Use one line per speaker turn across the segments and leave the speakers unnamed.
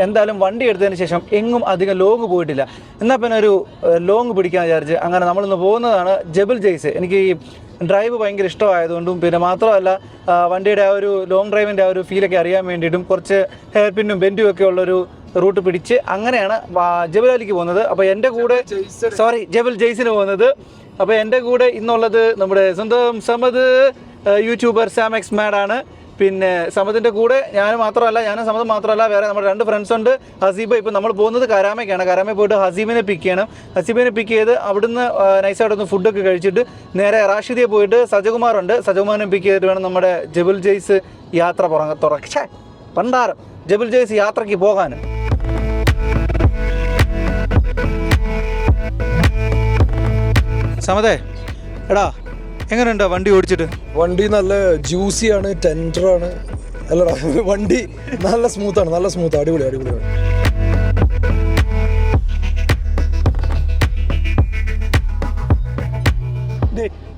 എന്തായാലും വണ്ടി എടുത്തതിന് ശേഷം എങ്ങും അധികം ലോങ് പോയിട്ടില്ല. എന്നാൽ പിന്നെ ഒരു ലോങ് പിടിക്കാൻ വിചാരിച്ച് അങ്ങനെ നമ്മളിന്ന് പോകുന്നതാണ് ജബൽ ജയ്സ്. എനിക്ക് ഈ ഡ്രൈവ് ഭയങ്കര ഇഷ്ടമായതുകൊണ്ടും പിന്നെ മാത്രമല്ല വണ്ടിയുടെ ആ ഒരു ലോങ് ഡ്രൈവിൻ്റെ ആ ഒരു ഫീലൊക്കെ അറിയാൻ വേണ്ടിയിട്ടും കുറച്ച് ഹെയർ പിന്നും ബെൻഡും ഒക്കെ ഉള്ളൊരു റൂട്ട് പിടിച്ച് അങ്ങനെയാണ് ജബൽ അലിക്ക് പോകുന്നത്. അപ്പോൾ എൻ്റെ കൂടെ ജബൽ ജയ്സിന് പോകുന്നത്. അപ്പോൾ എൻ്റെ കൂടെ ഇന്നുള്ളത് നമ്മുടെ സ്വന്തം സമദ് യൂട്യൂബർ സാമെക്സ് മാഡാണ്. പിന്നെ സമദിൻ്റെ കൂടെ ഞാനും സമദ് മാത്രമല്ല വേറെ നമ്മുടെ 2 ഫ്രണ്ട്സ് ഉണ്ട്. ഹസീബ്. ഇപ്പം നമ്മൾ പോകുന്നത് കരാമയ്ക്കാണ്. കരാമയിൽ പോയിട്ട് ഹസീബിനെ പിക്ക് ചെയ്യണം. ഹസീബിനെ പിക്ക് ചെയ്ത് അവിടുന്ന് നൈസായിട്ടൊന്ന് ഫുഡൊക്കെ കഴിച്ചിട്ട് നേരെ റാഷിദിയെ പോയിട്ട് സജകുമാറുണ്ട്, സജകുമാറിനെ പിക്ക് ചെയ്തിട്ട് വേണം നമ്മുടെ ജബൽ ജയ്സ് യാത്ര പണ്ടാരം ജബൽ ജയ്സ് യാത്രയ്ക്ക് പോകാൻ. സമദേ എടാ എങ്ങനെയുണ്ടോ വണ്ടി ഓടിച്ചിട്ട്?
വണ്ടി നല്ല ജ്യൂസിയാണ്, ടെൻഡറാണ്. അല്ലടാ വണ്ടി നല്ല സ്മൂത്താണ്, അടിപൊളിയാണ്.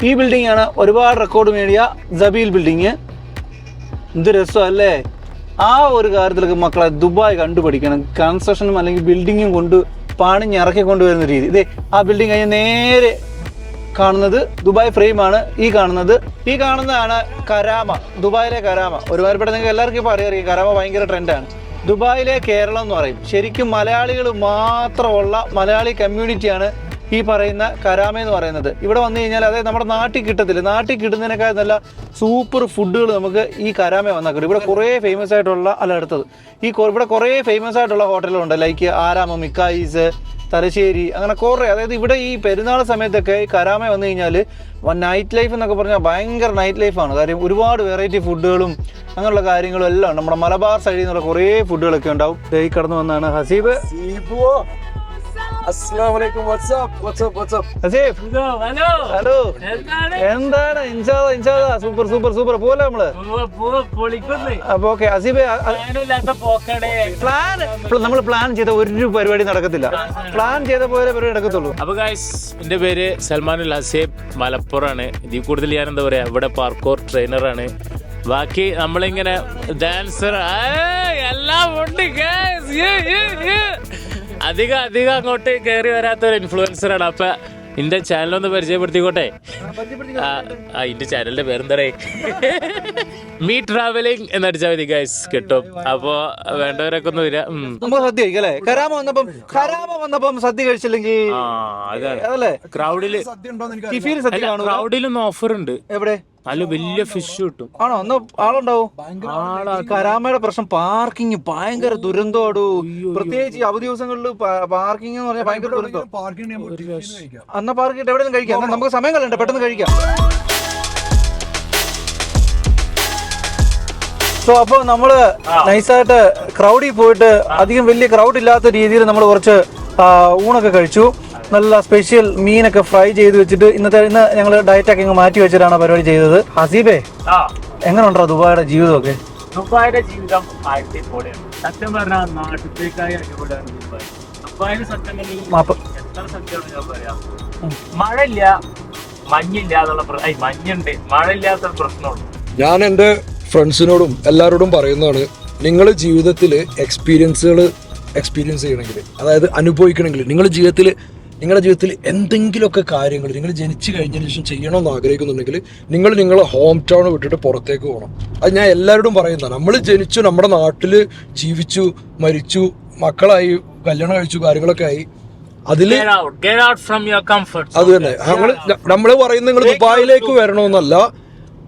ഈ ബിൽഡിംഗ് ആണ് ഒരുപാട് റെക്കോർഡ് നേടിയ സബീൽ ബിൽഡിങ്. എന്ത് രസമല്ലേ? ആ ഒരു കാര്യത്തിലൊക്കെ മക്കളെ ദുബായ് കണ്ടുപഠിക്കണം. കൺസ്ട്രക്ഷനും അല്ലെങ്കിൽ ബിൽഡിങ്ങും കൊണ്ട് പണിഞ്ഞിറക്കി കൊണ്ടുവരുന്ന രീതി. ഇതേ ആ ബിൽഡിംഗ് കഴിഞ്ഞ് നേരെ കാണുന്നത് ദുബായ് ഫ്രെയിമാണ്. ഈ കാണുന്നതാണ് കരാമ, ദുബായിലെ കരാമ. ഒരുപാട് നിങ്ങൾക്ക് എല്ലാവർക്കും ഇപ്പോൾ അറിയാം, കരാമ ഭയങ്കര ട്രെൻഡാണ്. ദുബായിലെ കേരളം എന്ന് പറയും. ശരിക്കും മലയാളികൾ മാത്രമുള്ള മലയാളി കമ്മ്യൂണിറ്റിയാണ് ഈ പറയുന്ന കരാമ എന്ന് പറയുന്നത്. ഇവിടെ വന്നു കഴിഞ്ഞാൽ അതായത് നമ്മുടെ നാട്ടിൽ കിട്ടത്തില്ല, നാട്ടിൽ കിട്ടുന്നതിനേക്കാൾ നല്ല സൂപ്പർ ഫുഡുകൾ നമുക്ക് ഈ കരാമ വന്നാൽ കിട്ടും. ഇവിടെ കുറേ ഫേമസ് ആയിട്ടുള്ള ഇവിടെ കുറേ ഫേമസ് ആയിട്ടുള്ള ഹോട്ടലുകളുണ്ട്. ലൈക്ക് ആരാമം, മിക്കായിസ്, തലശ്ശേരി, അങ്ങനെ കുറേ. അതായത് ഇവിടെ ഈ പെരുന്നാൾ സമയത്തൊക്കെ ഈ കരാമ വന്നു കഴിഞ്ഞാൽ നൈറ്റ് ലൈഫ് എന്നൊക്കെ പറഞ്ഞാൽ ഭയങ്കര നൈറ്റ് ലൈഫാണ്. കാര്യം ഒരുപാട് വെറൈറ്റി ഫുഡുകളും അങ്ങനെയുള്ള കാര്യങ്ങളും എല്ലാം ഉണ്ട്. നമ്മുടെ മലബാർ സൈഡിൽ നിന്നുള്ള കുറേ ഫുഡുകളൊക്കെ ഉണ്ടാവും. ഈ കടന്നു വന്നാണ് ഹസീബ്.
അസ്സലാമലൈക്കും.
ഹലോ, എന്താണ്? സൂപ്പർ പോലെ നമ്മള്. അപ്പൊ ഓക്കെ ഹസീബ്, നമ്മൾ പ്ലാൻ ചെയ്ത ഒരു പരിപാടി നടക്കത്തില്ല. പ്ലാൻ ചെയ്ത പോലെ പരിപാടി നടക്കത്തുള്ളൂ.
അപ്പൊ ഗൈസ്, എന്റെ പേര് സൽമാനുൽ ഹസീബ്, മലപ്പുറമാണ്. ഇതിൽ കൂടുതൽ ഞാൻ എന്താ പറയാ, ഇവിടെ പാർക്കോർ ട്രെയിനറാണ്. ബാക്കി നമ്മളിങ്ങനെ ഡാൻസർ എല്ലാം ഉണ്ട്. അധികം അങ്ങോട്ട് കയറി വരാത്തൊരു ഇൻഫ്ലുവൻസറാണ്. അപ്പൊ എന്റെ ചാനലൊന്ന് പരിചയപ്പെടുത്തിക്കോട്ടെ. എന്റെ ചാനലിന്റെ പേരെന്താ? മീ ട്രാവലിംഗ് എന്നടിച്ചാൽ മതി ഗൈസ്, കിട്ടും. അപ്പൊ വേണ്ടവരൊക്കെ ഒന്ന് വരിക.
നമുക്ക് സദ്യ കഴിക്കാം അല്ലേ? കരാമ വന്നപ്പം സദ്യ കഴിച്ചില്ലെങ്കിൽ അതല്ലേ ക്രൗഡില്
ക്രൗഡിലൊന്നും ഓഫർ ഉണ്ട്.
എവിടെ?
നല്ല വലിയ ഫിഷ് കിട്ടും.
ആണോ? ഒന്ന് ആളുണ്ടാവും. കരാമയുടെ പ്രശ്നം പാർക്കിംഗ് ഭയങ്കര ദുരന്തമാടൂ. പ്രത്യേകിച്ച് അവധി ദിവസങ്ങളിൽ പാർക്കിംഗ് എന്ന് പറഞ്ഞാൽ ഭയങ്കര ദുരന്തം. അന്ന് പാർക്ക് ചെയ്തിട്ട് എവിടെയും കഴിക്കാം. നമുക്ക് സമയം കളയണ്ട, പെട്ടെന്ന് കഴിക്കാം. സോ അപ്പോൾ നമ്മള് നൈസായിട്ട് ക്രൗഡിൽ പോയിട്ട് അധികം വലിയ ക്രൗഡ് ഇല്ലാത്ത രീതിയിൽ നമ്മൾ കുറച്ച് ഊണൊക്കെ കഴിച്ചു. നല്ല സ്പെഷ്യൽ മീനൊക്കെ ഫ്രൈ ചെയ്ത് വെച്ചിട്ട് ഇന്ന് ഞങ്ങൾ ഡയറ്റൊക്കെ ഇങ്ങ് മാറ്റി വെച്ചിട്ടാണ് പരിപാടി ചെയ്തത്. ഹസീബേ, എങ്ങനെയുണ്ടോ ദുബായിയുടെ ജീവിതമൊക്കെ?
ദുബായിയുടെ ജീവിതം അടിപൊളിയാണ്. സത്യം പറഞ്ഞാൽ നാട്ടിലേക്കായി അടിപൊളിയാണ് ദുബായ്. ദുബായിൽ സത്യം എത്ര സത്യമാണ് ഞാൻ പറയാം. മഴയില്ല, മഞ്ഞില്ല എന്നുള്ള മഞ്ഞുണ്ട്, മഴയില്ലാത്ത പ്രശ്നമുണ്ട്.
ഞാൻ എൻ്റെ ഫ്രണ്ട്സിനോടും എല്ലാവരോടും പറയുന്നതാണ്, നിങ്ങൾ ജീവിതത്തിൽ എക്സ്പീരിയൻസ് ചെയ്യണമെങ്കിൽ, അതായത് അനുഭവിക്കണമെങ്കിൽ, നിങ്ങളുടെ ജീവിതത്തിൽ എന്തെങ്കിലുമൊക്കെ കാര്യങ്ങൾ നിങ്ങൾ ജനിച്ചു കഴിഞ്ഞതിന് ശേഷം ചെയ്യണമെന്ന് ആഗ്രഹിക്കുന്നുണ്ടെങ്കിൽ നിങ്ങളെ ഹോം ടൗൺ വിട്ടിട്ട് പുറത്തേക്ക് പോകണം. അത് ഞാൻ എല്ലാവരോടും പറയുന്നതാണ്. നമ്മൾ ജനിച്ചു, നമ്മുടെ നാട്ടിൽ ജീവിച്ചു, മരിച്ചു, മക്കളായി, കല്യാണം കഴിച്ചു, കാര്യങ്ങളൊക്കെ ആയി. അതില് അത് തന്നെ നമ്മള് പറയുന്നത് നിങ്ങൾ ദുബായിലേക്ക് വരണമെന്നല്ല,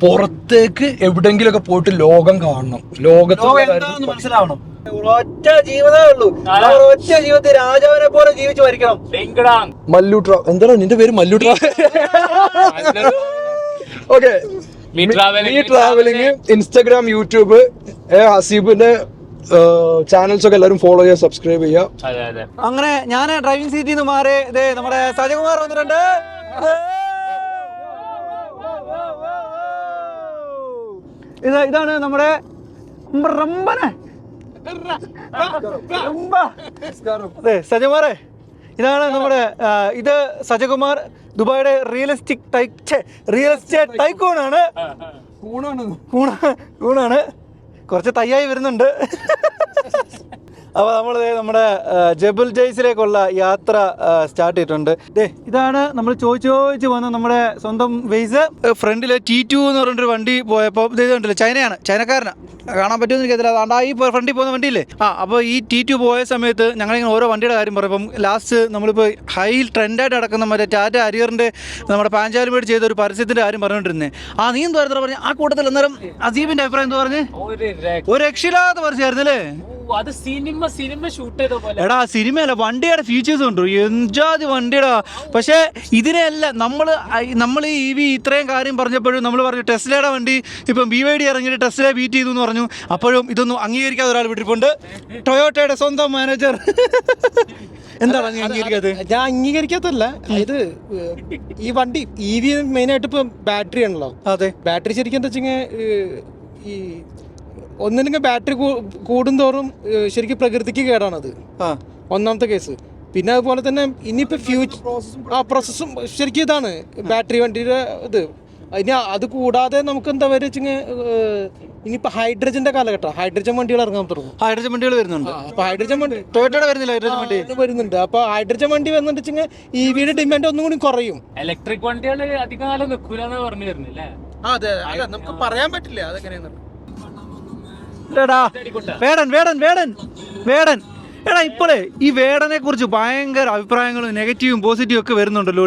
പുറത്തേക്ക് എവിടെങ്കിലൊക്കെ പോയിട്ട് ലോകം കാണണം, ലോകത്ത്
മനസ്സിലാവണം. ഒറ്റ ജീവിതമേ ഉള്ളൂ. ഒറ്റ ജീവിതത്തിൽ രാജാവിനെ പോലെ ജീവിച്ചു മരിക്കണം.
എന്താണ് നിന്റെ പേര്? Mallu okay. Me travelling, Instagram, YouTube, ഹസീബിന്റെ ചാനൽസ് ഒക്കെ എല്ലാവരും ഫോളോ ചെയ്യുക, സബ്സ്ക്രൈബ് ചെയ്യുക.
അങ്ങനെ ഞാൻ ഡ്രൈവിംഗ് സീറ്റിൽ നിന്ന് മാറി നമ്മുടെ സജകുമാർ വന്നിട്ടുണ്ട്. ഇതാണ് നമ്മുടെ സജകുമാറെ, ഇതാണ് നമ്മുടെ ഇത് സജകുമാർ, ദുബായിയുടെ റിയൽ എസ്റ്റേറ്റ് ടൈക്കൂണാണ്. കൂണാണ്. കുറച്ച് തയ്യായി വരുന്നുണ്ട്. അപ്പോൾ നമ്മൾ നമ്മുടെ ജബൽ ജയ്സിലേക്കുള്ള യാത്ര സ്റ്റാർട്ട് ചെയ്തിട്ടുണ്ട്. ഇതാണ് നമ്മൾ ചോദിച്ച് വന്ന നമ്മുടെ സ്വന്തം വെയ്സ്. ഫ്രണ്ടിൽ T2 എന്ന് പറഞ്ഞൊരു വണ്ടി പോയപ്പോൾ ഇത് കണ്ടില്ല, ചൈനക്കാരനാണ്, കാണാൻ പറ്റുമെന്ന് എനിക്കറിയില്ല. അതാണ്ട് ഈ ഫ്രണ്ടിൽ പോകുന്ന വണ്ടിയില്ലേ, അപ്പോൾ ഈ T2 പോയ സമയത്ത് ഞങ്ങളിങ്ങനെ ഓരോ വണ്ടിയുടെ കാര്യം പറയപ്പം ലാസ്റ്റ് നമ്മളിപ്പോൾ ഹൈ ട്രെൻഡായിട്ട് നടക്കുന്ന മറ്റേ ടാറ്റ അരിയറിൻ്റെ നമ്മുടെ പാഞ്ചാലിമേട് ചെയ്ത ഒരു പരസ്യത്തിൻ്റെ കാര്യം പറഞ്ഞുകൊണ്ടിരുന്നത്. നീ എന്ത് പറയുന്നത് പറഞ്ഞു ആ കൂട്ടത്തിൽ അന്നേരം അസീബിൻ്റെ അഭിപ്രായം എന്താ പറഞ്ഞ്? ഒരു രക്ഷയില്ലാത്ത പരസ്യമായിരുന്നല്ലേ
അത് സിനിമ ഷൂട്ട് ചെയ്ത പോലെ.
എടാ സിനിമയല്ല, വണ്ടിയുടെ ഫീച്ചേഴ്സ് ഉണ്ട്, എൻജാതി വണ്ടിയുടെ. പക്ഷേ ഇതിനെയല്ല നമ്മൾ ഈ EV ഇത്രയും കാര്യം പറഞ്ഞപ്പോഴും നമ്മൾ പറഞ്ഞു ടെസ്ലയുടെ വണ്ടി ഇപ്പം BYD ഇറങ്ങിയിട്ട് ടെസ്ലയെ ബീറ്റ് ചെയ്തു എന്ന് പറഞ്ഞു. അപ്പോഴും ഇതൊന്നും അംഗീകരിക്കാതെ ഒരാൾ വിട്ടിട്ടുണ്ട്, ടൊയോട്ടയുടെ സ്വന്തം മാനേജർ. എന്താണ് അംഗീകരിക്കാത്തത്?
ഞാൻ അംഗീകരിക്കാത്തല്ല, ഇത് ഈ വണ്ടി EV മെയിനായിട്ട് ഇപ്പൊ ബാറ്ററി ആണല്ലോ.
അതെ,
ബാറ്ററി ശരിക്കും എന്താ വെച്ചാൽ ഈ ഒന്നില്ലെങ്കിൽ ബാറ്ററി കൂടുന്തോറും ശരിക്കും പ്രകൃതിക്ക് കേടാണത്, ഒന്നാമത്തെ കേസ്. പിന്നെ അതുപോലെ തന്നെ ഇനിയിപ്പോ പ്രോസസ്സും ശരിക്കും ഇതാണ് ബാറ്ററി വണ്ടിയുടെ ഇത്. ഇനി അത് കൂടാതെ നമുക്ക് എന്താ പറയുക വെച്ചാൽ ഇനിയിപ്പോ ഹൈഡ്രജന്റെ കാലഘട്ടം, ഹൈഡ്രജൻ വണ്ടികൾ ഇറങ്ങാൻ തുടങ്ങും.
ഹൈഡ്രജൻ വണ്ടികൾ വരുന്നുണ്ട്.
അപ്പൊ ഹൈഡ്രജൻ വണ്ടി
ടൊയോട്ടയുടെ വരുന്നില്ല, ഹൈഡ്രജൻ വണ്ടി
വരുന്നുണ്ട്. അപ്പൊ ഹൈഡ്രജൻ വണ്ടി വന്നിട്ട് EVയുടെ ഡിമാൻഡ് ഒന്നും കൂടി കുറയും.
ഇലക്ട്രിക് വണ്ടികൾ അധികം കാലം നിൽക്കൂലെന്ന് പറഞ്ഞു വരുന്നില്ലേ?
അതെ, നമുക്ക് പറയാൻ പറ്റില്ല അതെങ്ങനെയാന്ന്.
വേടൻ എടാ ഇപ്പോഴേ ഈ വേടനെ കുറിച്ച് ഭയങ്കര അഭിപ്രായങ്ങളും നെഗറ്റീവും പോസിറ്റീവും ഒക്കെ വരുന്നുണ്ടല്ലോ.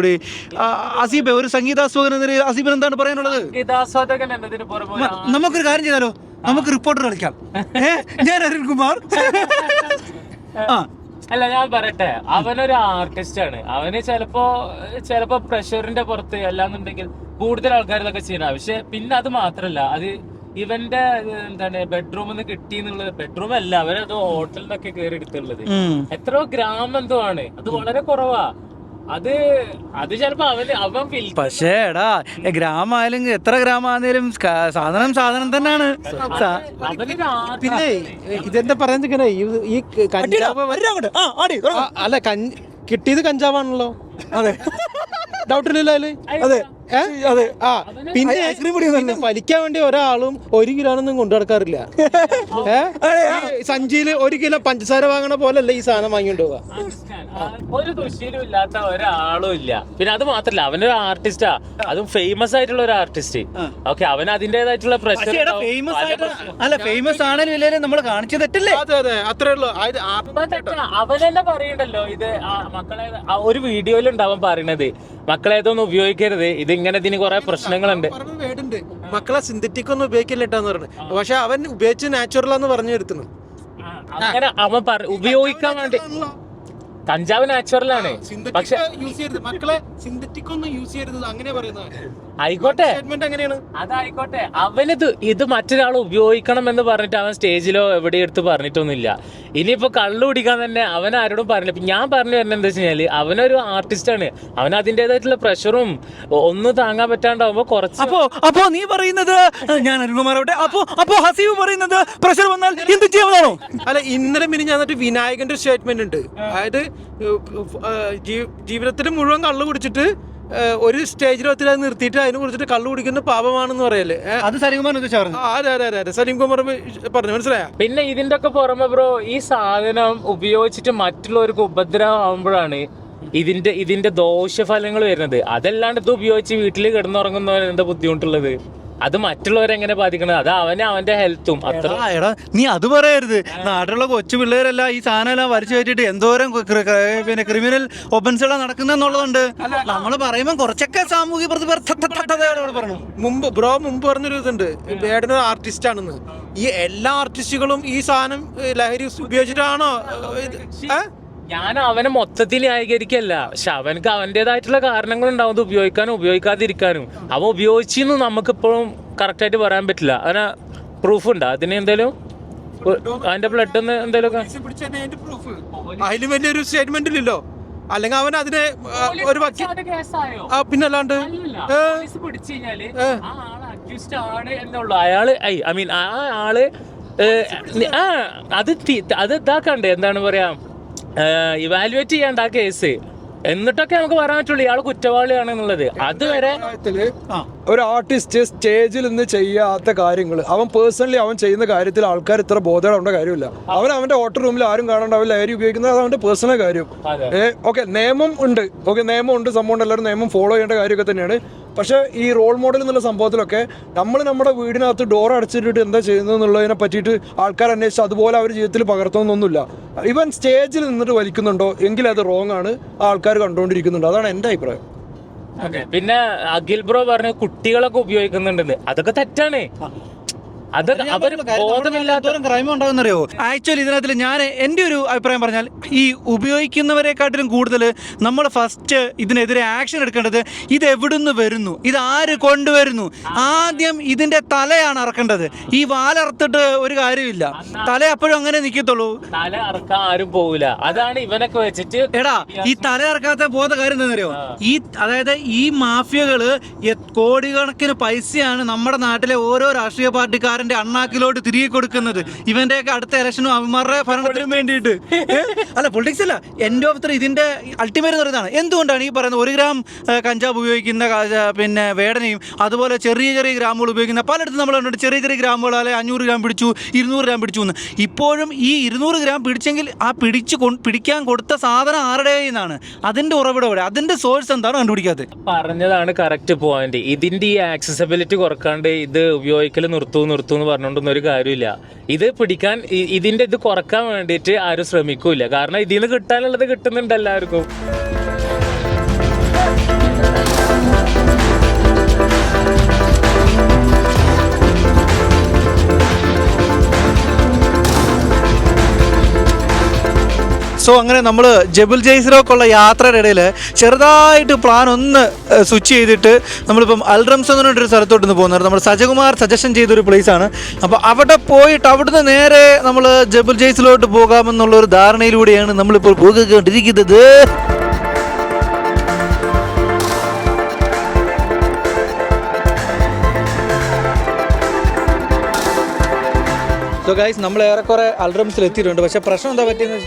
അസീബ് ഒരു സംഗീതാസ്വാദകൻ എന്ന നിലയിൽ അസീബിന് എന്താണ് പറയാനുള്ളത്? നമുക്കൊരു കാര്യം ചെയ്താലോ, നമുക്ക് റിപ്പോർട്ടർ കളിക്കാം. ഞാൻ അരുൺകുമാർ.
അല്ല ഞാൻ പറയട്ടെ, അവനൊരു ആർട്ടിസ്റ്റ് ആണ്. അവന് ചിലപ്പോ പ്രഷറിന്റെ പുറത്ത് അല്ലാന്നുണ്ടെങ്കിൽ കൂടുതൽ ആൾക്കാർ ഇതൊക്കെ ചെയ്യണം. പക്ഷെ പിന്നെ അത് മാത്രല്ല, അത് ഇവന്റെ എന്താണ് ബെഡ്റൂമിൽ നിന്ന് കിട്ടി എന്നുള്ളത്. ബെഡ്റൂം അല്ല, അവരത് ഹോട്ടലിൽ നിന്നൊക്കെ കയറി എടുത്തുള്ളത്. എത്രയോ ഗ്രാം എന്തോ ആണ്, അത് വളരെ കുറവാ. അത് ചിലപ്പോ അവൻ
പക്ഷേ എടാ ഗ്രാമായാലും എത്ര ഗ്രാമായാലും സാധനം തന്നെയാണ്.
പിന്നെ ഇതെന്താ പറയുന്നത്, ഈ കഞ്ചാവ് അല്ല കിട്ടിയത് കഞ്ചാവാണല്ലോ. അതെ, ഡൗട്ടില്ലല്ലോ അതില്. അതെ അതെ. പിന്നെ വലിക്കാൻ വേണ്ടി ഒരാളും 1 കിലോനൊന്നും കൊണ്ടു നടക്കാറില്ല. സഞ്ചിയില് 1 കിലോ പഞ്ചസാര വാങ്ങണ പോലല്ല ഈ സാധനം വാങ്ങിക്കൊണ്ട് പോവാ.
ഒരു ദുശീലും ഇല്ലാത്ത ഒരാളും ഇല്ല. പിന്നെ അത് മാത്രല്ല, അവനൊരു ആർട്ടിസ്റ്റാ, അതും ഫേമസ് ആയിട്ടുള്ള ഒരു ആർട്ടിസ്റ്റ്. ഓക്കെ, അവന് അതിന്റേതായിട്ടുള്ള പ്രശ്നം.
ഫേമസ് ആണെങ്കിലും നമ്മൾ കാണിച്ചു തെറ്റല്ലേ?
അതെ അതെ, അത്രേ ഉള്ളൂ.
അവനെന്നെ പറയണ്ടല്ലോ, ഇത് മക്കളെ ഒരു വീഡിയോയിലുണ്ടാവും പറയണത്, മക്കളെ ഇതൊന്നും ഉപയോഗിക്കരുത്, ഇതിങ്ങനെ ഇതിന് കുറെ പ്രശ്നങ്ങളുണ്ട്.
മക്കളെ സിന്തറ്റിക് ഒന്നും ഉപയോഗിക്കില്ല കേട്ടാന്ന് പറഞ്ഞു. പക്ഷെ അവൻ ഉപയോഗിച്ച് നാച്ചുറലാന്ന് പറഞ്ഞു എടുത്തുന്നു.
അങ്ങനെ അവൻ ഉപയോഗിക്കാൻ വേണ്ടി കഞ്ചാവ് നാച്ചുറലാണ്. പക്ഷെ
മക്കളെ സിന്തറ്റിക് ഒന്നും യൂസ് ചെയ്യരുത് അങ്ങനെ പറയുന്നത്.
ആയിക്കോട്ടെ, അതായിക്കോട്ടെ. ഇത് മറ്റൊരാൾ ഉപയോഗിക്കണം എന്ന് പറഞ്ഞിട്ട് അവൻ സ്റ്റേജിലോ എവിടെ എടുത്ത് പറഞ്ഞിട്ടൊന്നുമില്ല. ഇനിയിപ്പോ കള്ളു കുടിക്കാൻ തന്നെ അവൻ ആരോടും പറഞ്ഞില്ല. ഞാൻ പറഞ്ഞു വരുന്നത് എന്താ വെച്ച് കഴിഞ്ഞാല്, അവനൊരു ആർട്ടിസ്റ്റാണ്, അവൻ അതിൻ്റെതായിട്ടുള്ള പ്രഷറും ഒന്നും താങ്ങാൻ പറ്റാണ്ടാവുമ്പോ കുറച്ച്.
അപ്പോ നീ പറയുന്നത്, ഞാൻ അരുൺകുമാറോട്ടെ, അപ്പോ ഹസീബ് പറയുന്നത് പ്രഷർ വന്നാൽ എന്ത് ചെയ്യാനാണോ?
അല്ല, ഇന്നലെ ഞാൻ വിനായകന്റെ സ്റ്റേറ്റ്മെന്റ് ഉണ്ട്. അതായത് ജീവിതത്തിൽ മുഴുവൻ കള്ളു കുടിച്ചിട്ട് ഒരു സ്റ്റേജിൽ ഒത്തിരി അത് നിർത്തിയിട്ട് അതിനെ കുറിച്ചിട്ട് കള്ളു കുടിക്കുന്ന പാപമാണെന്ന് പറയല്ലേ. അത്
സലീംകുമാർ
അതെ സലീംകുമാർ പറഞ്ഞു, മനസ്സിലായ.
പിന്നെ ഇതിന്റെ ഒക്കെ പുറമെ ബ്രോ, ഈ സാധനം ഉപയോഗിച്ചിട്ട് മറ്റുള്ളവർക്ക് ഉപദ്രവം ആവുമ്പോഴാണ് ഇതിന്റെ ദോഷഫലങ്ങൾ വരുന്നത്. അതല്ലാണ്ട് ഇത് ഉപയോഗിച്ച് വീട്ടിൽ കിടന്നുറങ്ങുന്നവന് എന്താ ബുദ്ധിമുട്ടുള്ളത്? അത് മറ്റുള്ളവരെങ്ങനെ ബാധിക്കണത്? അത് അവന്റെ ഹെൽത്തും അത്ര.
നീ അത് പറയരുത്. നാട്ടിലുള്ള കൊച്ചു പിള്ളേരെല്ലാം ഈ സാധനം എല്ലാം വരച്ചു കയറ്റിട്ട് എന്തോരം പിന്നെ ക്രിമിനൽ ഒഫൻസുകളാണ് നടക്കുന്നുള്ളതുണ്ട്. നമ്മൾ പറയുമ്പോൾ കുറച്ചൊക്കെ സാമൂഹിക പറഞ്ഞു.
മുമ്പ് പറഞ്ഞൊരു ഇതുണ്ട്, വേടനൊരു ആർട്ടിസ്റ്റ് ആണെന്ന്. ഈ എല്ലാ ആർട്ടിസ്റ്റുകളും ഈ സാധനം ലഹരി ഉപയോഗിച്ചിട്ടാണോ?
ഞാൻ അവനെ മൊത്തത്തിൽ ന്യായീകരിക്കല്ല, പക്ഷെ അവനക്ക് അവൻ്റെതായിട്ടുള്ള കാരണങ്ങളുണ്ടാവും ഇത് ഉപയോഗിക്കാനും ഉപയോഗിക്കാതിരിക്കാനും. അവൻ ഉപയോഗിച്ചെന്ന് നമുക്കിപ്പോഴും കറക്റ്റായിട്ട് പറയാൻ പറ്റില്ല. അവന് പ്രൂഫ് ഉണ്ടോ അതിന്? എന്തേലും അതിന്റെ ബ്ലഡ് എന്തേലും
അതിലും വലിയൊരു സ്റ്റേറ്റ്മെന്റ് ഇല്ലല്ലോ. അല്ലെങ്കിൽ അവൻ അതിനെ ഒരു പിന്നല്ലാണ്ട്
അയാള് ആ ആള് അത് ഇതാക്കണ്ടേ, എന്താണ് പറയാ, ഇവാലുവേറ്റ് ചെയ്യണ്ട ആ കേസ്. എന്നിട്ടൊക്കെ നമുക്ക് പറയാൻ പറ്റുള്ളൂ ഇയാൾ കുറ്റവാളിയാണ് എന്നുള്ളത്. അതുവരെ
ഒരു ആർട്ടിസ്റ്റ് സ്റ്റേജിൽ നിന്ന് ചെയ്യാത്ത കാര്യങ്ങൾ അവൻ പേഴ്സണലി അവൻ ചെയ്യുന്ന കാര്യത്തിൽ ആൾക്കാർ ഇത്ര ബോധമുള്ള കാര്യമില്ല. അവന്റെ ഹോട്ടൽ റൂമിൽ ആരും കാണണ്ടാവില്ല, ലഹരി ഉപയോഗിക്കുന്നത് അത് അവന്റെ പേഴ്സണൽ കാര്യം. ഓക്കെ, നിയമം ഉണ്ട്, സംഭവം ഉണ്ട്, എല്ലാവരും നിയമം ഫോളോ ചെയ്യേണ്ട കാര്യമൊക്കെ തന്നെയാണ്. പക്ഷേ ഈ റോൾ മോഡൽ എന്നുള്ള സംഭവത്തിലൊക്കെ നമ്മൾ നമ്മുടെ വീടിനകത്ത് ഡോർ അടച്ചിട്ടിട്ട് എന്താ ചെയ്യുന്നത് എന്നുള്ളതിനെ പറ്റിയിട്ട് ആൾക്കാർ അന്വേഷിച്ച് അതുപോലെ അവർ ജീവിതത്തിൽ പകർത്തുന്നൊന്നുമില്ല. ഇവൻ സ്റ്റേജിൽ നിന്നിട്ട് വലിക്കുന്നുണ്ടോ എങ്കിൽ അത് റോങ് ആണ്, ആൾക്കാർ കണ്ടുകൊണ്ടിരിക്കുന്നുണ്ട്. അതാണ് എൻ്റെ അഭിപ്രായം.
പിന്നെ അഖിൽ ബ്രോ പറഞ്ഞ കുട്ടികളൊക്കെ ഉപയോഗിക്കുന്നുണ്ടെന്ന്, അതൊക്കെ തെറ്റാണ്. അത് അവർ ബോധമില്ലാത്തവരും
ക്രൈം ഉണ്ടാകുന്നറിയോ? ആക്ച്വലി ഇതിനകത്തിൽ ഞാൻ എൻ്റെ ഒരു അഭിപ്രായം പറഞ്ഞാൽ ഈ ഉപയോഗിക്കുന്നവരെക്കാട്ടിലും കൂടുതൽ നമ്മൾ ഫസ്റ്റ് ഇതിനെതിരെ ആക്ഷൻ എടുക്കേണ്ടത് ഇത് എവിടുന്ന് വരുന്നു, ഇത് ആര് കൊണ്ടുവരുന്നു. ആദ്യം ഇതിന്റെ തലയാണ് അറക്കേണ്ടത്. ഈ വാലറുത്തിട്ട് ഒരു കാര്യമില്ല, തല അപ്പോഴും അങ്ങനെ നിൽക്കത്തുള്ളൂ.
തല അറക്കാൻ ആരും പോവില്ല. അതാണ് ഇവനൊക്കെ വെച്ചിട്ട്
എടാ ഈ തല ഇറക്കാത്ത ബോധ കാര്യം എന്താണെന്നറിയോ? അതായത് ഈ മാഫിയകള് കോടിക്കണക്കിന് പൈസയാണ് നമ്മുടെ നാട്ടിലെ ഓരോ രാഷ്ട്രീയ പാർട്ടിക്കാരൻ അണ്ണാക്കിലോട്ട് തിരികെ കൊടുക്കുന്നത്. ഇവന്റെയൊക്കെ അടുത്ത ഇലക്ഷനും അവന്മാരുടെ ഭരണത്തിനും വേണ്ടിയിട്ട്. അല്ല, പൊളിറ്റിക്സ് അല്ല, എൻഡ് ഓഫ് ഇതിന്റെ അൾട്ടിമേറ്റ് എന്ന് പറയുന്നതാണ്. എന്തുകൊണ്ടാണ് ഈ പറയുന്നത് 1 ഗ്രാം കഞ്ചാവ് ഉപയോഗിക്കുന്ന പിന്നെ വേടനയും അതുപോലെ ചെറിയ ചെറിയ ഗ്രാമുകൾ ഉപയോഗിക്കുന്ന പലയിടത്തും നമ്മൾ കണ്ടിട്ട് ചെറിയ ചെറിയ ഗ്രാമുകൾ അല്ലെ 500 ഗ്രാം പിടിച്ചു, 200 ഗ്രാം പിടിച്ചു എന്ന്. ഇപ്പോഴും ഈ 200 ഗ്രാം പിടിച്ചെങ്കിൽ ആ പിടിക്കാൻ കൊടുത്ത സാധനം ആരുടെ നിന്നാണ്? അതിന്റെ ഉറവിടം എവിടെ? അതിന്റെ സോഴ്സ് എന്താണ് കണ്ടുപിടിക്കാത്തത്?
പറഞ്ഞതാണ് കറക്റ്റ് പോയിന്റ്. ഇതിന്റെ ഈ ആക്സസിബിലിറ്റി കുറക്കാണ്ട് ഇത് ഉപയോഗിക്കൽ നിർത്തൂ എന്ന് പറഞ്ഞുകൊണ്ടൊന്നും ഒരു കാര്യമില്ല. ഇത് പിടിക്കാൻ ഇതിന്റെ ഇത് കുറക്കാൻ വേണ്ടിയിട്ട് ആരും ശ്രമിക്കൂല. കാരണം ഇതിൽ നിന്ന് കിട്ടാനുള്ളത് കിട്ടുന്നുണ്ട് എല്ലാവർക്കും.
സോ അങ്ങനെ നമ്മൾ ജബൽ ജയ്സിലേക്കുള്ള യാത്രയുടെ ഇടയിൽ ചെറുതായിട്ട് പ്ലാൻ ഒന്ന് സ്വിച്ച് ചെയ്തിട്ട് നമ്മളിപ്പം അൽറംസ് എന്ന് പറഞ്ഞൊരു സ്ഥലത്തോട്ട് നിന്ന് പോകുന്നത് നമ്മൾ സജകുമാർ സജഷൻ ചെയ്തൊരു പ്ലേസാണ്. അപ്പോൾ അവിടെ പോയിട്ട് അവിടുന്ന് നേരെ നമ്മൾ ജബൽ ജയ്സിലോട്ട് പോകാമെന്നുള്ളൊരു ധാരണയിലൂടെയാണ് നമ്മളിപ്പോൾ പോയിക്കൊണ്ടിരിക്കുന്നത്. സോ ഗൈസ്, നമ്മൾ ഏറെക്കുറെ അൽറംസിൽ എത്തിയിട്ടുണ്ട്. പക്ഷേ പ്രശ്നം എന്താ പറ്റിയെന്ന്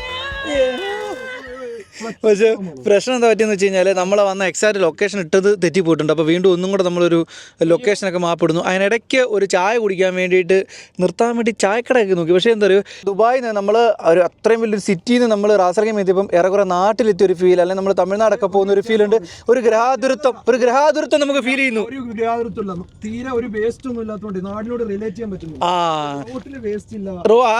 വെച്ച് കഴിഞ്ഞാൽ നമ്മൾ വന്ന എക്സാക്റ്റ് ലൊക്കേഷൻ ഇട്ടത് തെറ്റിപ്പോയിട്ടുണ്ട്. അപ്പോൾ വീണ്ടും ഒന്നും കൂടെ നമ്മളൊരു ലൊക്കേഷനൊക്കെ മാപ്പിടുന്നു. അതിനിടയ്ക്ക് ഒരു ചായ കുടിക്കാൻ വേണ്ടിയിട്ട് നിർത്താൻ വേണ്ടി ചായക്കടയൊക്കെ നോക്കി. പക്ഷേ എന്താ പറയുക, ദുബായിൽ നിന്ന് നമ്മൾ ഒരു അത്രയും വലിയൊരു സിറ്റിയിൽ നിന്ന് നമ്മൾ റാസർഗം എത്തിയപ്പം ഏറെക്കുറെ നാട്ടിലെത്തിയ ഒരു ഫീൽ, അല്ലെങ്കിൽ നമ്മൾ തമിഴ്നാടൊക്കെ പോകുന്ന ഒരു ഫീൽ ഉണ്ട്. ഒരു ഗ്രഹാതുരത്വം നമുക്ക് ഫീൽ ചെയ്യുന്നു.
തീരെ ഒരു വേസ്റ്റ് ഒന്നും ഇല്ലാത്തതുകൊണ്ട് നാടിനോട് റിലേറ്റ് ചെയ്യാൻ പറ്റുന്നു.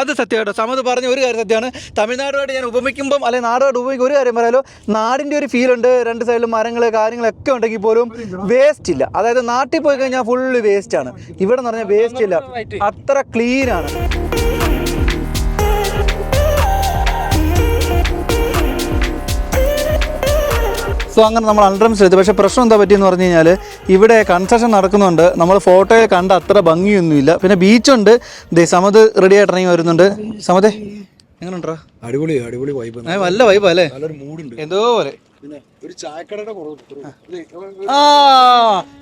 അത് സത്യം കേട്ടോ. സമത് പറഞ്ഞ ഒരു കാര്യം സത്യമാണ്. തമിഴ്നാടുമായിട്ട് ഞാൻ ഉപമിക്കുമ്പം അല്ലെങ്കിൽ നാടുമായിട്ട് ഉപമിക്കും ഒരു കാര്യം പറയാലോ, നാടിൻ്റെ ഒരു ഫീൽ ഉണ്ട്. 2 സൈഡിലും മരങ്ങൾ കാര്യങ്ങളൊക്കെ ഉണ്ടെങ്കിൽ പോലും വേസ്റ്റ് ഇല്ല. അതായത് നാട്ടിൽ പോയി കഴിഞ്ഞാൽ ഫുള്ള് വേസ്റ്റ് ആണ്. ഇവിടെ എന്ന് പറഞ്ഞാൽ വേസ്റ്റ് ഇല്ല, അത്ര ക്ലീൻ ആണ്. സോ അങ്ങനെ നമ്മൾ അൽറംസിൽ എത്തി. പക്ഷേ പ്രശ്നം എന്താ പറ്റിയെന്ന് പറഞ്ഞു കഴിഞ്ഞാൽ ഇവിടെ കൺസ്ട്രക്ഷൻ നടക്കുന്നുണ്ട്. നമ്മൾ ഫോട്ടോയിൽ കണ്ട അത്ര ഭംഗിയൊന്നുമില്ല. പിന്നെ ബീച്ചുണ്ട്. സമത് റെഡി ആയിട്ട് ഇറങ്ങി വരുന്നുണ്ട്. സമതേ എങ്ങനെയുണ്ടാ?
അടിപൊളി വൈബ്,
നല്ല വൈബ് അല്ലേ?
നല്ലൊരു മൂഡുണ്ട്
എന്തോ പോലെ.
ഒരു ചായക്കടയുടെ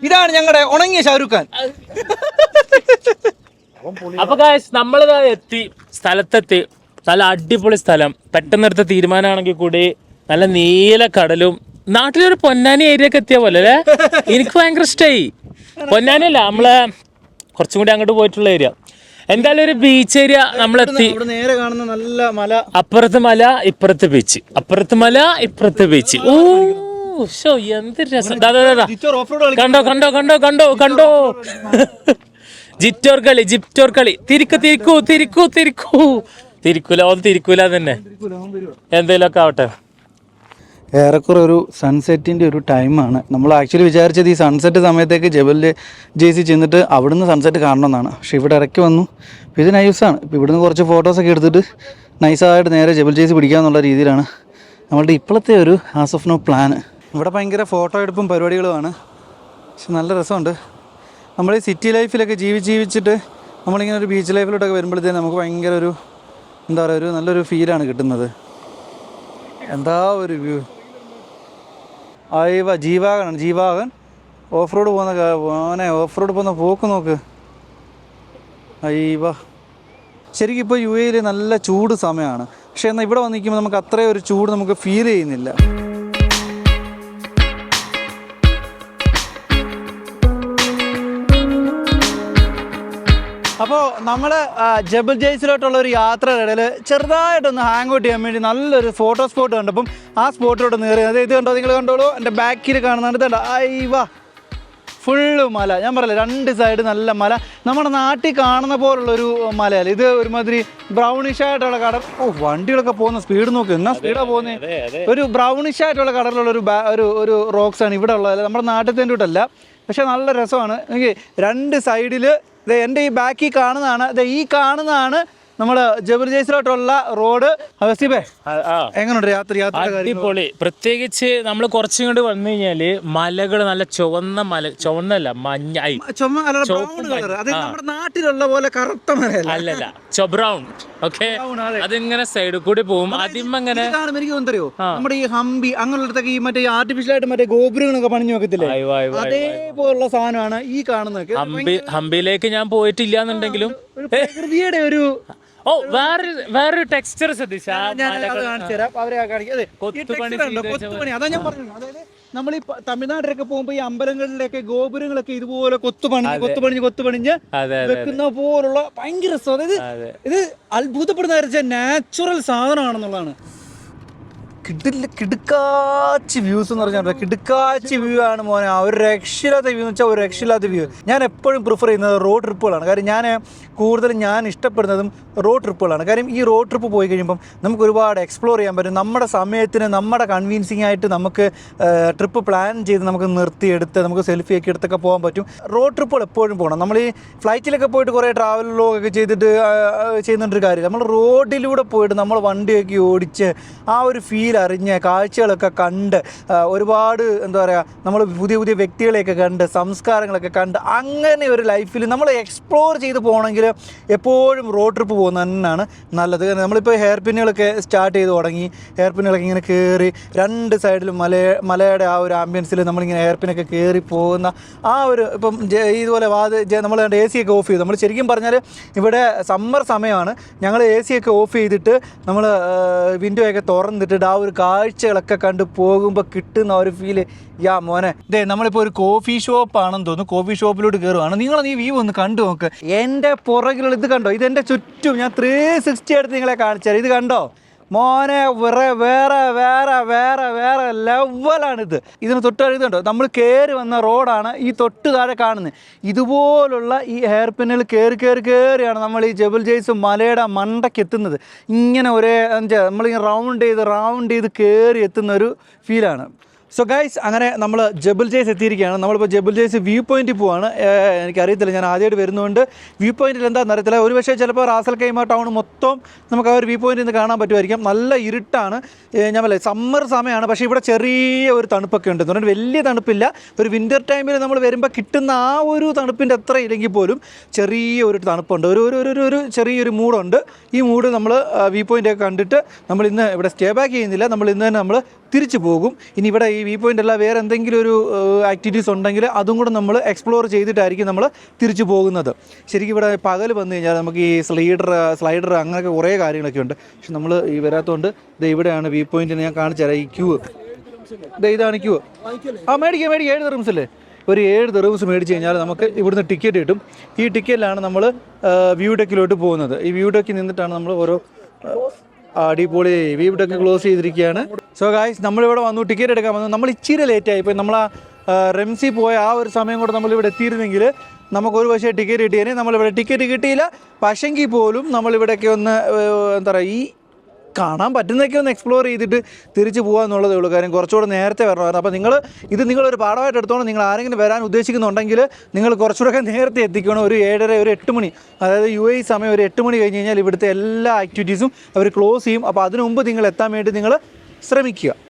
ഇതാണ് ഞങ്ങളുടെ ഉണങ്ങിയ ഷാരൂഖ് ഖാൻ.
അപ്പൊ ഗായ്സ്, നമ്മളിതാ സ്ഥലത്തെത്തി. നല്ല അടിപൊളി സ്ഥലം. പെട്ടെന്നെടുത്ത തീരുമാനമാണെങ്കിൽ കൂടി നല്ല നീല കടലും നാട്ടിലൊരു പൊന്നാനി ഏരിയ ഒക്കെ എത്തിയ പോലെ അല്ലേ? എനിക്ക് ഭയങ്കര ഇഷ്ടമായി. പൊന്നാനി അല്ല, നമ്മളെ കുറച്ചും കൂടി അങ്ങോട്ട് പോയിട്ടുള്ള ഏരിയ. എന്തായാലും ഒരു ബീച്ച് ഏരിയ നമ്മളെത്തി.
നേരെ കാണുന്ന നല്ല മല,
അപ്പുറത്ത് മല ഇപ്പുറത്ത് ബീച്ച്, അപ്പുറത്ത് മല ഇപ്പുറത്ത് ബീച്ച്. ഓ ഷോ, എന്ത് രസം. കണ്ടോ കണ്ടോ കണ്ടോ കണ്ടോ കണ്ടോ ജിപ്റ്റോർ കളി. തിരിക്കൂല തന്നെ. എന്തേലൊക്കെ ആവട്ടെ.
ഏറെക്കുറെ ഒരു സൺസെറ്റിൻ്റെ ഒരു ടൈമാണ്. നമ്മൾ ആക്ച്വലി വിചാരിച്ചത് ഈ സൺസെറ്റ് സമയത്തേക്ക് ജബൽ ജയ്സി ചെന്നിട്ട് അവിടുന്ന് സൺസെറ്റ് കാണണമെന്നാണ്. പക്ഷേ ഇവിടെ ഇറക്കി വന്നു. അപ്പോൾ ഇത് നൈസാണ്. ഇപ്പോൾ ഇവിടുന്ന് കുറച്ച് ഫോട്ടോസൊക്കെ എടുത്തിട്ട് നൈസായിട്ട് നേരെ ജബൽ ജയ്സി പിടിക്കാമെന്നുള്ള രീതിയിലാണ് നമ്മളുടെ ഇപ്പോഴത്തെ ഒരു ആസ് ഓഫ് നോ പ്ലാന്. ഇവിടെ ഭയങ്കര ഫോട്ടോ എടുപ്പും പരിപാടികളുമാണ്. പക്ഷെ നല്ല രസമുണ്ട്. നമ്മൾ ഈ സിറ്റി ലൈഫിലൊക്കെ ജീവിച്ചിട്ട് നമ്മളിങ്ങനെ ഒരു ബീച്ച് ലൈഫിലോട്ടൊക്കെ വരുമ്പോഴത്തേക്കും നമുക്ക് ഭയങ്കര ഒരു എന്താ പറയുക, ഒരു നല്ലൊരു ഫീലാണ് കിട്ടുന്നത്. എന്താ ഒരു വ്യൂ. ജീവാഗൻ ഓഫ് റോഡ് പോകുന്ന പോക്ക് നോക്ക്. ശരിക്കും ഇപ്പോൾ UAE നല്ല ചൂട് സമയമാണ്. പക്ഷേ എന്നാൽ ഇവിടെ വന്ന് നിൽക്കുമ്പോൾ നമുക്ക് അത്രയും ഒരു ചൂട് നമുക്ക് ഫീൽ ചെയ്യുന്നില്ല. അപ്പോൾ നമ്മൾ ജബൽ ജയ്സിലോട്ടുള്ള ഒരു യാത്രയുടെ ഇടയിൽ ചെറുതായിട്ടൊന്ന് ഹാങ് ഔട്ട് ചെയ്യാൻ വേണ്ടി നല്ലൊരു ഫോട്ടോ സ്പോട്ട് കണ്ടപ്പം ആ സ്പോട്ടിലോട്ട് നേറി. അത് ഇത് കണ്ടോ, നിങ്ങൾ കണ്ടോളൂ, എൻ്റെ ബാക്കിൽ കാണുന്നുണ്ട്. ഇതുണ്ട്, അയ്യവാ ഫുള്ള് മല. ഞാൻ പറയില്ല, രണ്ട് സൈഡ് നല്ല മല. നമ്മുടെ നാട്ടിൽ കാണുന്ന പോലുള്ളൊരു മലയല്ല ഇത്. ഒരുമാതിരി ബ്രൗണിഷ് ആയിട്ടുള്ള കടൽ. വണ്ടികളൊക്കെ പോകുന്ന സ്പീഡ് നോക്ക്, എന്നാ സ്പീഡാണ് പോകുന്നത്. ഒരു ബ്രൗണിഷ് ആയിട്ടുള്ള കടലിലുള്ള ഒരു റോക്സ് ആണ് ഇവിടെ ഉള്ളത്, നമ്മുടെ നാട്ടിൽ തന്നെ ഇട്ടല്ല. പക്ഷെ നല്ല രസമാണ്. എനിക്ക് രണ്ട് സൈഡിൽ എൻ്റെ ഈ ബാക്കിൽ കാണുന്നതാണ്, ഈ കാണുന്നതാണ് നമ്മൾ ജബൽ ജയ്സിലോട്ടുള്ള റോഡ്. ഹസീബേ, എങ്ങനെയുണ്ട് യാത്ര?
അടിപൊളി. പ്രത്യേകിച്ച് നമ്മൾ കുറച്ചും കൂടി വന്നു കഴിഞ്ഞാല് മലകൾ നല്ല ചുവന്നല്ല മഞ്ഞായി,
നമ്മുടെ നാട്ടിലുള്ള പോലെ കറുത്ത മലയല്ല,
അല്ലല്ല ബ്രൗൺ. ഓക്കെ, അതിങ്ങനെ സൈഡിൽ കൂടി പോകും. അതിങ്ങനെ
എനിക്ക് തോന്നറിയോ, നമ്മുടെ ഈ ഹംപി അങ്ങനെയുള്ളടത്തൊക്കെ ഈ മറ്റേ ആർട്ടിഫിഷ്യൽ ആയിട്ട് മറ്റേ ഗോപുരങ്ങളൊക്കെ പണിഞ്ഞു വെക്കത്തില്ലേ, അതേപോലുള്ള സാധനമാണ് ഈ കാണുന്നത്.
ഹംപിയിലേക്ക് ഞാൻ പോയിട്ടില്ല എന്നുണ്ടെങ്കിലും
പ്രകൃതിയുടെ ഒരു
വേറൊരു ടെക്സ്ചർ ശ്രദ്ധിച്ചാ
കൊത്തുപണി. അതാ ഞാൻ പറഞ്ഞത്. അതായത് നമ്മൾ ഈ തമിഴ്നാട്ടിലൊക്കെ പോകുമ്പോ ഈ അമ്പലങ്ങളിലൊക്കെ ഗോപുരങ്ങളൊക്കെ ഇതുപോലെ കൊത്തുപണിഞ്ഞ് വെക്കുന്ന പോലുള്ള ഭയങ്കര രസം. അതായത് ഇത് അത്ഭുതപ്പെടുന്ന നാച്ചുറൽ സാധനമാണെന്നുള്ളതാണ്. കിടുക്കാച്ചി വ്യൂസ് എന്ന് പറഞ്ഞാൽ കിടുക്കാച്ചി വ്യൂ ആണ് മോനെ. ഒരു രക്ഷയില്ലാത്ത വ്യൂ എന്ന് വെച്ചാൽ ഒരു രക്ഷയില്ലാത്ത വ്യൂ. ഞാൻ എപ്പോഴും പ്രിഫർ ചെയ്യുന്നത് റോഡ് ട്രിപ്പുകളാണ്. കാര്യം ഞാൻ ഇഷ്ടപ്പെടുന്നതും റോഡ് ട്രിപ്പുകളാണ്. കാര്യം ഈ റോഡ് ട്രിപ്പ് പോയി കഴിയുമ്പം നമുക്ക് ഒരുപാട് എക്സ്പ്ലോർ ചെയ്യാൻ പറ്റും. നമ്മുടെ സമയത്തിന് നമ്മുടെ കൺവീൻസിങ് ആയിട്ട് നമുക്ക് ട്രിപ്പ് പ്ലാൻ ചെയ്ത് നമുക്ക് നിർത്തിയെടുത്ത് നമുക്ക് സെൽഫി ഒക്കെ എടുത്തൊക്കെ പോകാൻ പറ്റും. റോഡ് ട്രിപ്പുകൾ എപ്പോഴും പോകണം. നമ്മൾ ഈ ഫ്ലൈറ്റിലൊക്കെ പോയിട്ട് കുറേ ട്രാവൽ വ്ലോഗൊക്കെ ചെയ്തിട്ട് ചെയ്യുന്നുണ്ടൊരു കാര്യം. നമ്മൾ റോഡിലൂടെ പോയിട്ട് നമ്മൾ വണ്ടിയൊക്കെ ഓടിച്ച് ആ ഒരു ഫീൽ അറിഞ്ഞ് കാഴ്ചകളൊക്കെ കണ്ട് ഒരുപാട് എന്താ പറയുക, നമ്മൾ പുതിയ പുതിയ വ്യക്തികളെയൊക്കെ കണ്ട് സംസ്കാരങ്ങളൊക്കെ കണ്ട് അങ്ങനെ ഒരു ലൈഫിൽ നമ്മൾ എക്സ്പ്ലോർ ചെയ്ത് പോകണമെങ്കിൽ എപ്പോഴും റോഡ് ട്രിപ്പ് പോകുന്നത് തന്നെയാണ് നല്ലത്. നമ്മളിപ്പോൾ ഹെയർ പിന്നുകളൊക്കെ സ്റ്റാർട്ട് ചെയ്ത് തുടങ്ങി. ഹെയർ പിന്നുകളൊക്കെ ഇങ്ങനെ കയറി രണ്ട് സൈഡിലും മലയുടെ ആ ഒരു ആംബിയൻസിൽ നമ്മളിങ്ങനെ ഹെയർ പിന്നൊക്കെ കയറി പോകുന്ന ആ ഒരു ഇപ്പം ഇതുപോലെ നമ്മൾ എ സി ഒക്കെ ഓഫ് ചെയ്തു. നമ്മൾ ശരിക്കും പറഞ്ഞാൽ ഇവിടെ സമ്മർ സമയമാണ്. ഞങ്ങൾ എ സി ഒക്കെ ഓഫ് ചെയ്തിട്ട് നമ്മൾ വിൻഡോ ഒക്കെ തുറന്നിട്ടിട്ട് ആ ഒരു കാഴ്ചകളൊക്കെ കണ്ട് പോകുമ്പോൾ കിട്ടുന്ന ഒരു ഫീല് മോനെ. നമ്മളിപ്പോൾ ഒരു കോഫി ഷോപ്പാണെന്ന് തോന്നുന്നു. കോഫി ഷോപ്പിലോട്ട് കയറുവാണ്. നിങ്ങൾ ഈ വ്യൂ ഒന്ന് കണ്ടു നോക്ക്. എൻ്റെ പുറകിലുള്ള ഇത് കണ്ടോ, ഇതെൻ്റെ ചുറ്റും ഞാൻ 360 എടുത്ത് നിങ്ങളെ കാണിച്ചാൽ ഇത് കണ്ടോ മോനെ. വേറെ ലെവലാണിത്. ഇതിന് തൊട്ടടുത്തുണ്ടോ നമ്മൾ കയറി വന്ന റോഡാണ് ഈ തൊട്ട് താഴെ കാണുന്നത്. ഇതുപോലുള്ള ഈ ഹെയർ പിന്നുകൾ കയറിയാണ് നമ്മൾ ഈ ജബൽ ജയ്സ് മലയുടെ മണ്ടയ്ക്ക് എത്തുന്നത്. ഇങ്ങനെ നമ്മളിങ്ങനെ റൗണ്ട് ചെയ്ത് കയറി എത്തുന്ന ഒരു ഫീലാണ്. സോ ഗൈസ്, അങ്ങനെ നമ്മൾ ജബൽ ജയ്സ് എത്തിയിരിക്കുകയാണ്. നമ്മളിപ്പോൾ ജബൽ ജയ്സ് വ്യൂ പോയിന്റിൽ പോവാണ്. എനിക്കറിയത്തില്ല, ഞാൻ ആദ്യമായിട്ട് വരുന്നതുകൊണ്ട് വ്യൂ പോയിന്റിൽ എന്താണെന്ന് അറിയത്തില്ല. ഒരു പക്ഷേ ചിലപ്പോൾ റാസൽ കൈമ ടൗൺ മൊത്തം നമുക്ക് ആ ഒരു വ്യൂ പോയിന്റിൽ നിന്ന് കാണാൻ പറ്റുമായിരിക്കും. നല്ല ഇരുട്ടാണ്. ഞാൻ പറയില്ല, സമ്മർ സമയമാണ്. പക്ഷേ ഇവിടെ ചെറിയ ഒരു തണുപ്പൊക്കെ ഉണ്ട്. അതുകൊണ്ട് വലിയ തണുപ്പില്ല. ഒരു വിൻ്റർ ടൈമിൽ നമ്മൾ വരുമ്പോൾ കിട്ടുന്ന ആ ഒരു തണുപ്പിൻ്റെ അത്ര ഇല്ലെങ്കിൽ പോലും ചെറിയൊരു തണുപ്പുണ്ട്. ഒരു ചെറിയൊരു മൂഡുണ്ട്. ഈ മൂഡ് നമ്മൾ വ്യൂ പോയിൻ്റൊക്കെ കണ്ടിട്ട് നമ്മൾ ഇന്ന് ഇവിടെ സ്റ്റേ ബാക്ക് ചെയ്യുന്നില്ല. നമ്മൾ ഇന്ന് തന്നെ നമ്മൾ തിരിച്ചു പോകും. ഇനി ഇവിടെ ഈ വ്യൂ പോയിൻ്റ് അല്ല വേറെ എന്തെങ്കിലും ഒരു ആക്ടിവിറ്റീസ് ഉണ്ടെങ്കിൽ അതും കൂടെ നമ്മൾ എക്സ്പ്ലോർ ചെയ്തിട്ടായിരിക്കും നമ്മൾ തിരിച്ചു പോകുന്നത്. ശരിക്കും ഇവിടെ പകൽ വന്നു കഴിഞ്ഞാൽ നമുക്ക് ഈ സ്ലൈഡർ അങ്ങനെയൊക്കെ കുറേ കാര്യങ്ങളൊക്കെ ഉണ്ട്. പക്ഷെ നമ്മൾ ഈ വരാത്തതുകൊണ്ട് ഇവിടെയാണ് വ്യൂ പോയിന്റ്. ഞാൻ കാണിച്ചു തരാം. ഈ ക്യൂ ഇതാണ് ക്യൂ. മേടിക്കാം 7 ദിർഹംസ് അല്ലേ. ഒരു 7 ദിർഹംസ് മേടിച്ച് കഴിഞ്ഞാൽ നമുക്ക് ഇവിടുന്ന് ടിക്കറ്റ് കിട്ടും. ഈ ടിക്കറ്റിലാണ് നമ്മൾ വ്യൂ ഡെക്കിലോട്ട് പോകുന്നത്. ഈ വ്യൂ ഡെക്കിൽ നിന്നിട്ടാണ് നമ്മൾ ഓരോ അടിപൊളി വ്യൂ ഡെക്ക് ക്ലോസ് ചെയ്തിരിക്കുകയാണ്. സോ ഗായ്സ്, നമ്മളിവിടെ വന്നു ടിക്കറ്റ് എടുക്കാൻ വന്നു. നമ്മൾ ഇച്ചിരി ലേറ്റായി. ഇപ്പോൾ നമ്മൾ റെംസി പോയ ആ ഒരു സമയം കൂടെ നമ്മളിവിടെ എത്തിയിരുന്നെങ്കിൽ നമുക്കൊരു പക്ഷേ ടിക്കറ്റ് കിട്ടിയേനെ. നമ്മളിവിടെ ടിക്കറ്റ് കിട്ടിയില്ല. പക്ഷെങ്കിൽ പോലും നമ്മളിവിടെയൊക്കെ ഒന്ന് എന്താ പറയുക, ഈ കാണാൻ പറ്റുന്നതൊക്കെ ഒന്ന് എക്സ്പ്ലോർ ചെയ്തിട്ട് തിരിച്ച് പോകാമെന്നുള്ളതേ ഉള്ളൂ. കാര്യം കുറച്ചുകൂടെ നേരത്തെ വരണമായിരുന്നു. അപ്പോൾ നിങ്ങളൊരു പാഠമായിട്ട് എടുത്തോണം. നിങ്ങൾ ആരെങ്കിലും വരാൻ ഉദ്ദേശിക്കുന്നുണ്ടെങ്കിൽ നിങ്ങൾ കുറച്ചുകൂടെ നേരത്തെ എത്തിക്കണം. ഒരു 7:30 ഒരു 8 മണി, അതായത് UAE സമയം ഒരു 8 മണി കഴിഞ്ഞ് കഴിഞ്ഞാൽ ഇവിടുത്തെ എല്ലാ ആക്ടിവിറ്റീസും അവർ ക്ലോസ് ചെയ്യും. അപ്പോൾ അതിനു മുമ്പ് നിങ്ങൾ എത്താൻ വേണ്ടി നിങ്ങൾ ശ്രമിക്കുക.